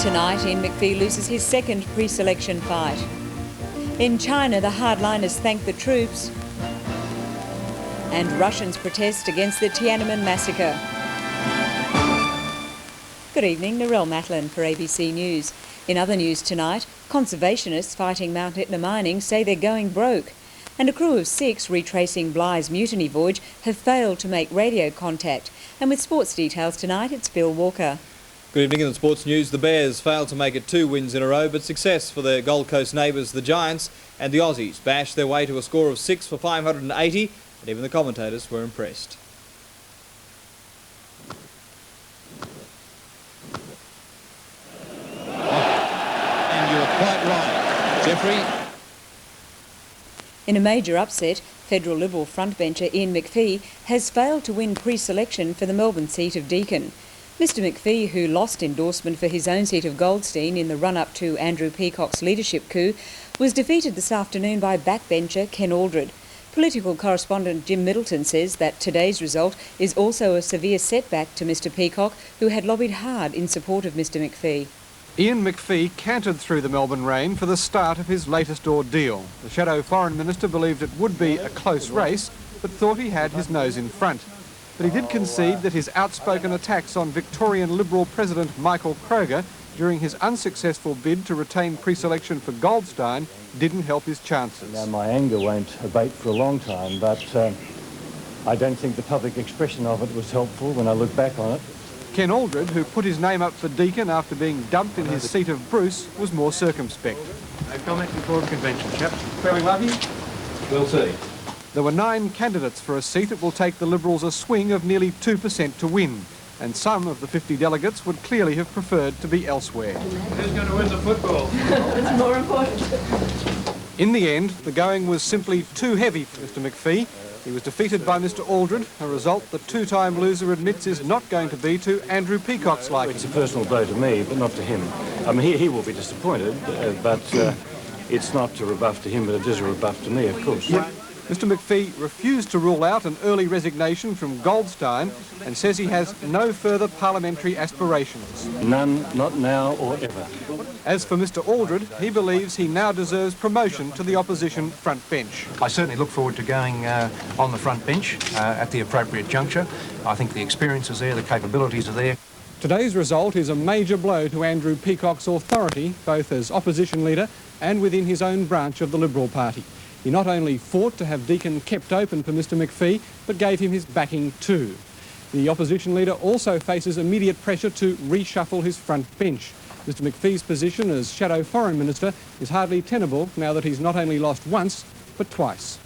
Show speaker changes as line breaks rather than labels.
Tonight, Ian McPhee loses his second pre-selection fight. In China, the hardliners thank the troops, and Russians protest against the Tiananmen massacre. Good evening, Narelle Matlin for ABC News. In other news tonight, conservationists fighting Mount Etna mining say they're going broke, and a crew of 6 retracing Bly's mutiny voyage have failed to make radio contact. And with sports details tonight, it's Bill Walker.
Good evening. In the sports news, the Bears failed to make it 2 wins in a row, but success for their Gold Coast neighbours, the Giants, and the Aussies bashed their way to a score of 6 for 580, and even the commentators were impressed.
And you're quite right, Jeffrey.
In a major upset, Federal Liberal frontbencher Ian McPhee has failed to win pre-selection for the Melbourne seat of Deakin. Mr McPhee, who lost endorsement for his own seat of Goldstein in the run-up to Andrew Peacock's leadership coup, was defeated this afternoon by backbencher Ken Aldred. Political correspondent Jim Middleton says that today's result is also a severe setback to Mr Peacock, who had lobbied hard in support of Mr McPhee.
Ian McPhee cantered through the Melbourne rain for the start of his latest ordeal. The Shadow Foreign Minister believed it would be a close race, but thought he had his nose in front. But he did concede that his outspoken attacks on Victorian Liberal President Michael Kroger during his unsuccessful bid to retain pre-selection for Goldstein didn't help his chances.
Now, my anger won't abate for a long time, but I don't think the public expression of it was helpful when I look back on it.
Ken Aldred, who put his name up for Deakin after being dumped in his seat of Bruce, was more circumspect.
No comment before the convention, chaps.
Very lucky. We'll see.
There were 9 candidates for a seat that will take the Liberals a swing of nearly 2% to win, and some of the 50 delegates would clearly have preferred to be elsewhere.
Who's going to win the football?
That's more important.
In the end, the going was simply too heavy for Mr McPhee. He was defeated by Mr Aldred, a result the 2-time loser admits is not going to be to Andrew Peacock's liking.
It's a personal blow to me, but not to him. I mean, he will be disappointed, but it's not a rebuff to him, but it is a rebuff to me, of course.
Yeah. Mr McPhee refused to rule out an early resignation from Goldstein and says he has no further parliamentary aspirations.
None, not now or ever.
As for Mr Aldred, he believes he now deserves promotion to the opposition front bench.
I certainly look forward to going on the front bench at the appropriate juncture. I think the experience is there, the capabilities are there.
Today's result is a major blow to Andrew Peacock's authority, both as opposition leader and within his own branch of the Liberal Party. He not only fought to have Deakin kept open for Mr McPhee, but gave him his backing too. The opposition leader also faces immediate pressure to reshuffle his front bench. Mr McPhee's position as Shadow Foreign Minister is hardly tenable now that he's not only lost once, but twice.